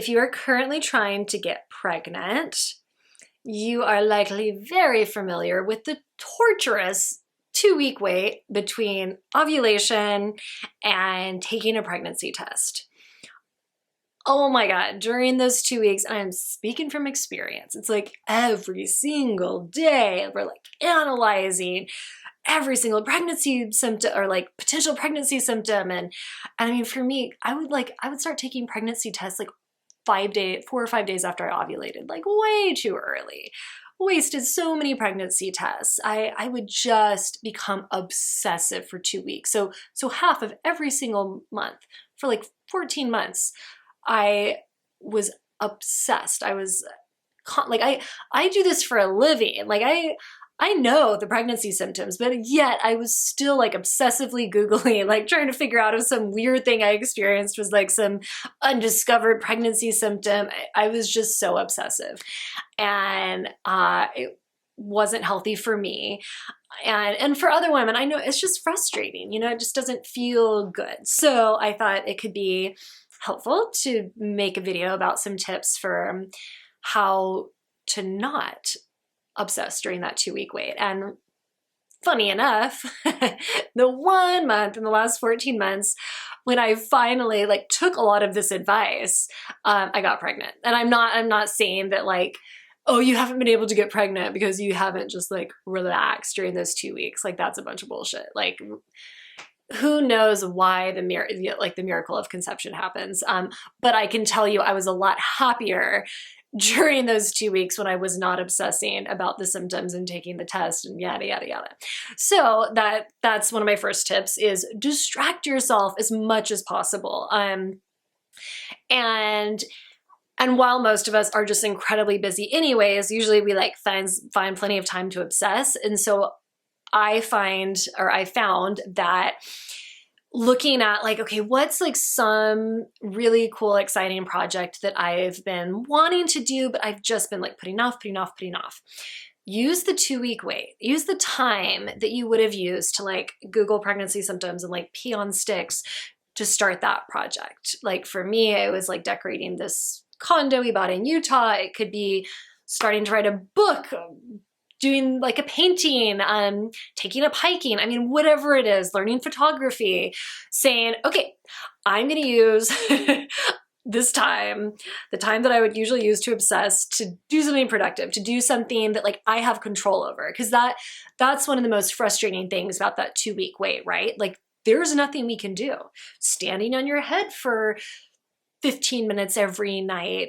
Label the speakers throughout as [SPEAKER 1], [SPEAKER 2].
[SPEAKER 1] if you are currently trying to get pregnant, you are likely very familiar with the torturous 2-week wait between ovulation and taking a pregnancy test. Oh my God, during those 2 weeks, and I'm speaking from experience, it's like every single day we're like analyzing every single pregnancy symptom or like potential pregnancy symptom. And I mean, for me, I would start taking pregnancy tests like 4 or 5 days after I ovulated, like way too early. Wasted so many pregnancy tests. I would just become obsessive for 2 weeks. So half of every single month for like 14 months, I was obsessed. I was like, I do this for a living. Like I know the pregnancy symptoms, but yet I was still like obsessively Googling, like trying to figure out if some weird thing I experienced was like some undiscovered pregnancy symptom. I was just so obsessive, and it wasn't healthy for me. And for other women, I know it's just frustrating, it just doesn't feel good. So I thought it could be helpful to make a video about some tips for how to not obsess during that 2-week wait. And funny enough, the 1 month in the last 14 months when I finally like took a lot of this advice, I got pregnant. And I'm not saying that like, oh, you haven't been able to get pregnant because you haven't just like relaxed during those 2 weeks. Like that's a bunch of bullshit. Like who knows why the miracle of conception happens. But I can tell you I was a lot happier during those 2 weeks when I was not obsessing about the symptoms and taking the test and yada, yada, yada. So that's one of my first tips is distract yourself as much as possible. And while most of us are just incredibly busy anyways, usually we like find plenty of time to obsess. And so I found that looking at like, okay, what's like some really cool, exciting project that I've been wanting to do, but I've just been like putting off. Use the 2-week wait. Use the time that you would have used to like Google pregnancy symptoms and like pee on sticks to start that project. Like for me, it was like decorating this condo we bought in Utah. It could be starting to write a book, doing like a painting, taking up hiking. I mean, whatever it is, learning photography, saying, okay, I'm going to use this time, the time that I would usually use to obsess, to do something productive, to do something that like I have control over. Cause that's one of the most frustrating things about that 2-week wait, right? Like there's nothing we can do. Standing on your head for 15 minutes every night,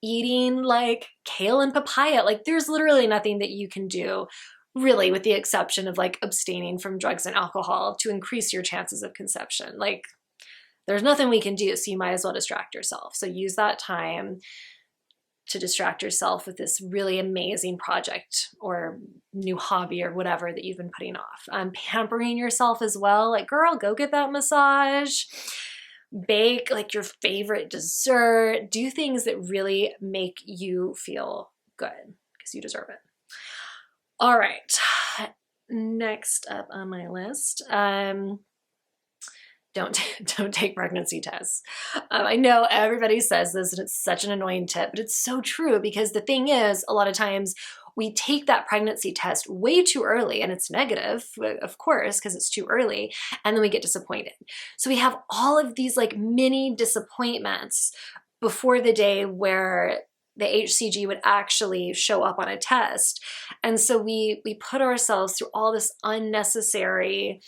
[SPEAKER 1] eating like kale and papaya. Like there's literally nothing that you can do really, with the exception of like abstaining from drugs and alcohol to increase your chances of conception. Like there's nothing we can do. So you might as well distract yourself. So use that time to distract yourself with this really amazing project or new hobby or whatever that you've been putting off. Pampering yourself as well. Like, girl, go get that massage. Bake like your favorite dessert. Do things that really make you feel good because you deserve it. All right. Next up on my list, don't take pregnancy tests. I know everybody says this and it's such an annoying tip, but it's so true because the thing is, a lot of times we take that pregnancy test way too early and it's negative, of course, because it's too early, and then we get disappointed. So we have all of these like mini disappointments before the day where the HCG would actually show up on a test. And so we put ourselves through all this unnecessary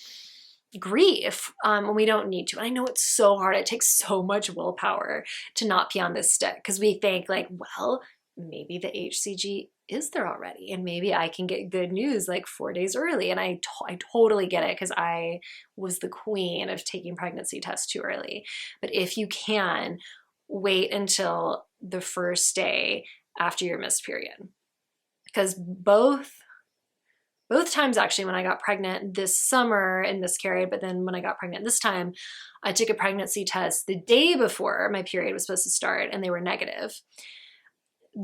[SPEAKER 1] grief when we don't need to. And I know it's so hard. It takes so much willpower to not pee on this stick because we think like, well, maybe the HCG is there already and maybe I can get good news like 4 days early. And I totally get it because I was the queen of taking pregnancy tests too early. But if you can, wait until the first day after your missed period. Because both times actually when I got pregnant this summer and miscarried, but then when I got pregnant this time, I took a pregnancy test the day before my period was supposed to start and they were negative.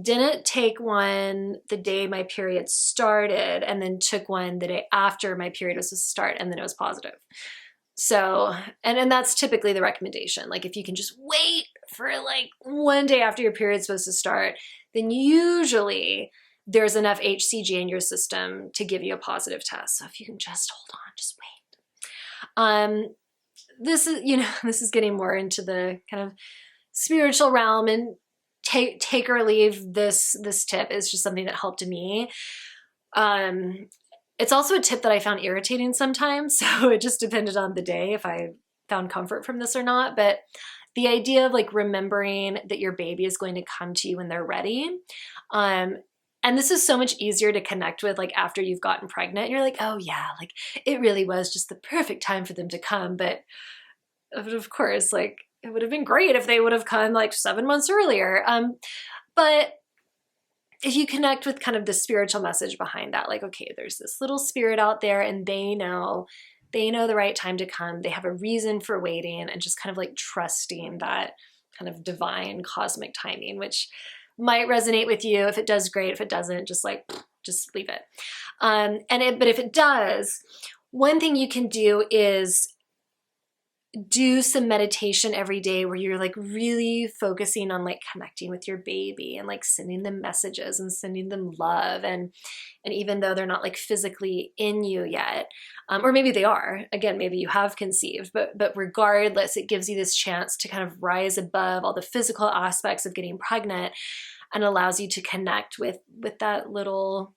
[SPEAKER 1] Didn't take one the day my period started and then took one the day after my period was supposed to start and then it was positive. So, and that's typically the recommendation. Like if you can just wait for like 1 day after your period's supposed to start, then usually there's enough HCG in your system to give you a positive test. So if you can just hold on, just wait. This is, this is getting more into the kind of spiritual realm, and take or leave this tip is just something that helped me. It's also a tip that I found irritating sometimes, so it just depended on the day if I found comfort from this or not. But the idea of like remembering that your baby is going to come to you when they're ready. And this is so much easier to connect with like after you've gotten pregnant. You're like, oh yeah, like it really was just the perfect time for them to come. But of course, like it would have been great if they would have come like 7 months earlier. But if you connect with kind of the spiritual message behind that, like, okay, there's this little spirit out there and they know the right time to come. They have a reason for waiting, and just kind of like trusting that kind of divine cosmic timing, which might resonate with you. If it does, great. If it doesn't, just leave it. But if it does, one thing you can do is do some meditation every day where you're like really focusing on like connecting with your baby and like sending them messages and sending them love. And even though they're not like physically in you yet, or maybe they are, again, maybe you have conceived, but regardless, it gives you this chance to kind of rise above all the physical aspects of getting pregnant, and allows you to connect with that little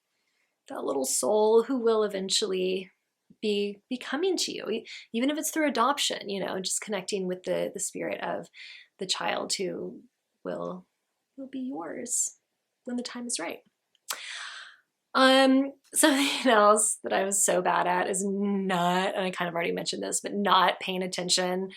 [SPEAKER 1] soul who will eventually be coming to you, even if it's through adoption, just connecting with the spirit of the child who will be yours when the time is right. Something else that I was so bad at is not, and I kind of already mentioned this, but not paying attention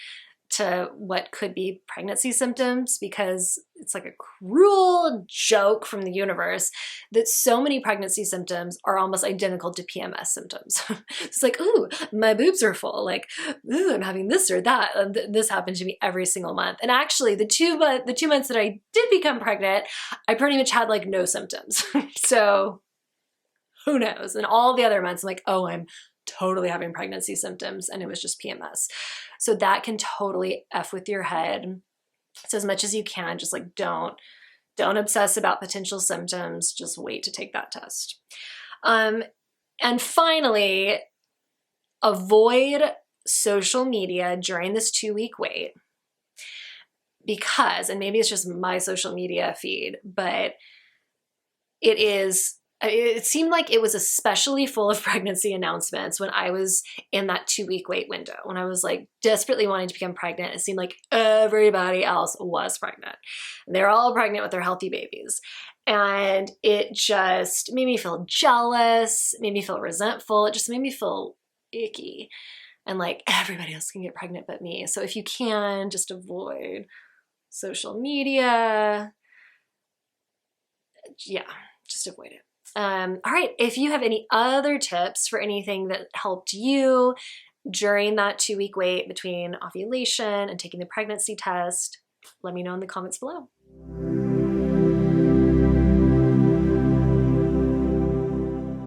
[SPEAKER 1] to what could be pregnancy symptoms, because it's like a cruel joke from the universe that so many pregnancy symptoms are almost identical to PMS symptoms. It's like, ooh, my boobs are full. Like, ooh, I'm having this or that. This happened to me every single month. And actually the 2 months that I did become pregnant, I pretty much had like no symptoms. So who knows? And all the other months I'm like, oh, I'm totally having pregnancy symptoms, and it was just PMS. So that can totally F with your head. So as much as you can, just like don't obsess about potential symptoms. Just wait to take that test. And finally, avoid social media during this 2-week wait, because, and maybe it's just my social media feed, but it seemed like it was especially full of pregnancy announcements when I was in that 2-week wait window, when I was like desperately wanting to become pregnant. It seemed like everybody else was pregnant. They're all pregnant with their healthy babies. And it just made me feel jealous, made me feel resentful. It just made me feel icky. And like everybody else can get pregnant but me. So if you can, just avoid social media. Yeah, just avoid it. All right, if you have any other tips for anything that helped you during that 2-week wait between ovulation and taking the pregnancy test, let me know in the comments below.